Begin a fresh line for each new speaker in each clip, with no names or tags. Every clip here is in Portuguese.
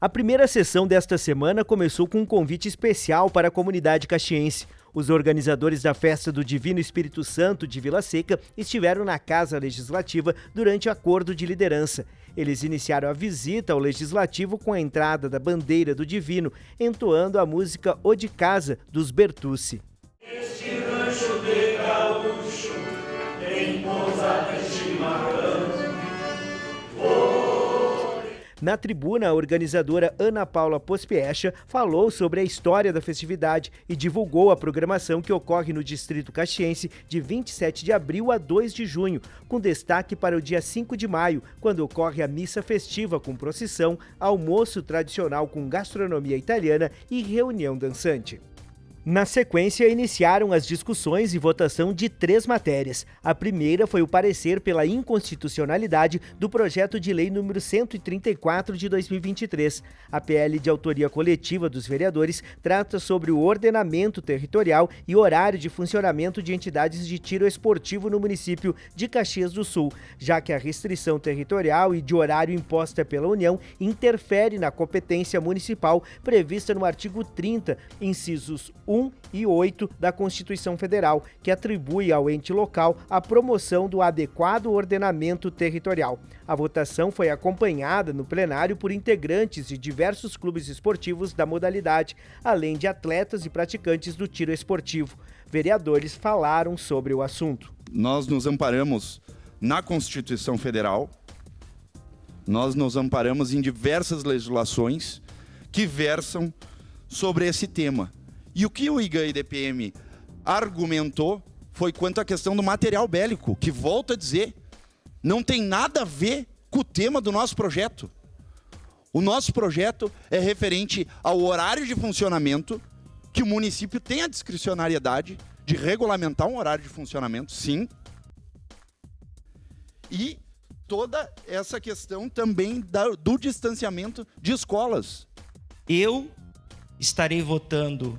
A primeira sessão desta semana começou com um convite especial para a comunidade caxiense. Os organizadores da Festa do Divino Espírito Santo de Vila Seca estiveram na Casa Legislativa durante o acordo de liderança. Eles iniciaram a visita ao Legislativo com a entrada da bandeira do Divino, entoando a música O de Casa, dos Bertucci.
Este rancho de gaúcho tem pousada e chimarrão.
Na tribuna, a organizadora Ana Paula Pospiecha falou sobre a história da festividade e divulgou a programação que ocorre no Distrito Caxiense de 27 de abril a 2 de junho, com destaque para o dia 5 de maio, quando ocorre a missa festiva com procissão, almoço tradicional com gastronomia italiana e reunião dançante. Na sequência, iniciaram as discussões e votação de 3 matérias. A primeira foi o parecer pela inconstitucionalidade do projeto de lei número 134 de 2023. A PL de autoria coletiva dos vereadores trata sobre o ordenamento territorial e horário de funcionamento de entidades de tiro esportivo no município de Caxias do Sul, já que a restrição territorial e de horário imposta pela União interfere na competência municipal prevista no artigo 30, incisos 1 e 8 da Constituição Federal, que atribui ao ente local a promoção do adequado ordenamento territorial. A votação foi acompanhada no plenário por integrantes de diversos clubes esportivos da modalidade, além de atletas e praticantes do tiro esportivo. Vereadores falaram sobre o assunto.
Nós nos amparamos na Constituição Federal, nós nos amparamos em diversas legislações que versam sobre esse tema. E o que o IGAN-IDPM argumentou foi quanto à questão do material bélico, que, volto a dizer, não tem nada a ver com o tema do nosso projeto. O nosso projeto é referente ao horário de funcionamento, que o município tem a discricionariedade de regulamentar um horário de funcionamento, sim. E toda essa questão também do distanciamento de escolas.
Eu estarei votando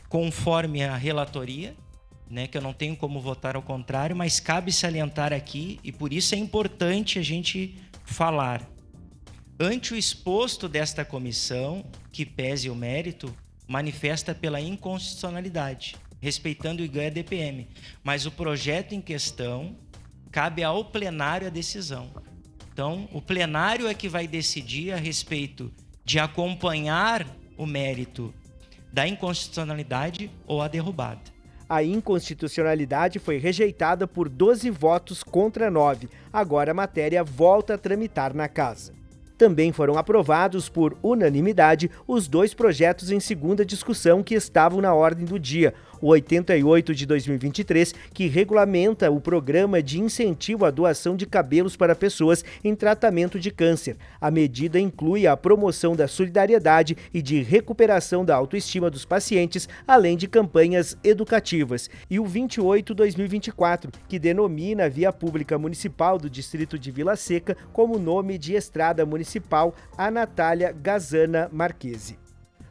conforme a relatoria, né, que eu não tenho como votar ao contrário, mas cabe salientar aqui, e por isso é importante a gente falar. Ante o exposto desta comissão, que pese o mérito, manifesta pela inconstitucionalidade, respeitando o IGAN-IDPM, mas o projeto em questão cabe ao plenário a decisão. Então, o plenário é que vai decidir a respeito de acompanhar o mérito da inconstitucionalidade ou a derrubada.
A inconstitucionalidade foi rejeitada por 12 votos contra 9. Agora a matéria volta a tramitar na Casa. Também foram aprovados por unanimidade os 2 projetos em segunda discussão que estavam na ordem do dia. O 88 de 2023, que regulamenta o programa de incentivo à doação de cabelos para pessoas em tratamento de câncer. A medida inclui a promoção da solidariedade e de recuperação da autoestima dos pacientes, além de campanhas educativas. E o 28 de 2024, que denomina a via pública municipal do distrito de Vila Seca como nome de estrada municipal a Natália Gazana Marquesi.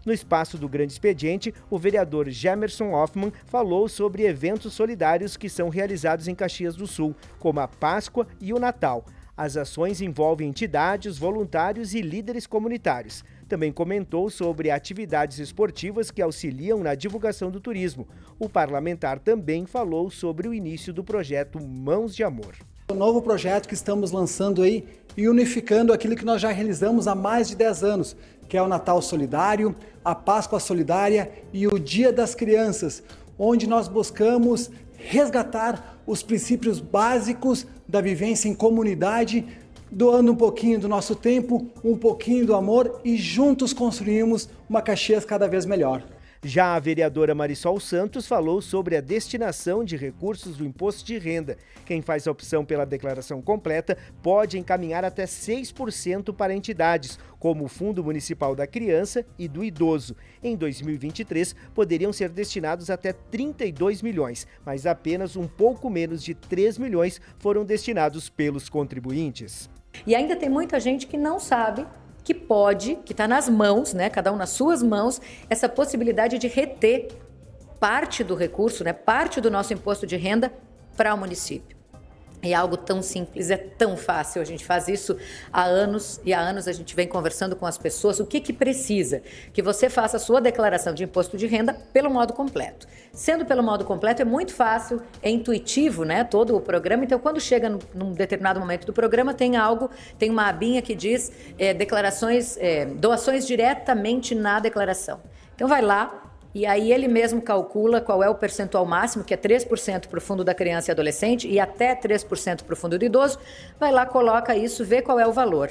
No espaço do Grande Expediente, o vereador Gemerson Hoffmann falou sobre eventos solidários que são realizados em Caxias do Sul, como a Páscoa e o Natal. As ações envolvem entidades, voluntários e líderes comunitários. Também comentou sobre atividades esportivas que auxiliam na divulgação do turismo. O parlamentar também falou sobre o início do projeto Mãos de Amor.
O novo projeto que estamos lançando aí e unificando aquilo que nós já realizamos há mais de 10 anos, que é o Natal Solidário, a Páscoa Solidária e o Dia das Crianças, onde nós buscamos resgatar os princípios básicos da vivência em comunidade, doando um pouquinho do nosso tempo, um pouquinho do amor e juntos construímos uma Caxias cada vez melhor.
Já a vereadora Marisol Santos falou sobre a destinação de recursos do imposto de renda. Quem faz a opção pela declaração completa pode encaminhar até 6% para entidades, como o Fundo Municipal da Criança e do Idoso. Em 2023, poderiam ser destinados até 32 milhões, mas apenas um pouco menos de 3 milhões foram destinados pelos contribuintes.
E ainda tem muita gente que não sabe que pode, que está nas mãos, né, cada um nas suas mãos, essa possibilidade de reter parte do recurso, né, parte do nosso imposto de renda para o município. É algo tão simples, é tão fácil. A gente faz isso há anos e há anos a gente vem conversando com as pessoas. O que precisa? Que você faça a sua declaração de imposto de renda pelo modo completo. Sendo pelo modo completo é muito fácil, é intuitivo, né? Todo o programa. Então, quando chega num determinado momento do programa, tem uma abinha que diz doações diretamente na declaração. Então, vai lá. E aí ele mesmo calcula qual é o percentual máximo, que é 3% para o fundo da criança e adolescente e até 3% para o fundo do idoso. Vai lá, coloca isso, vê qual é o valor.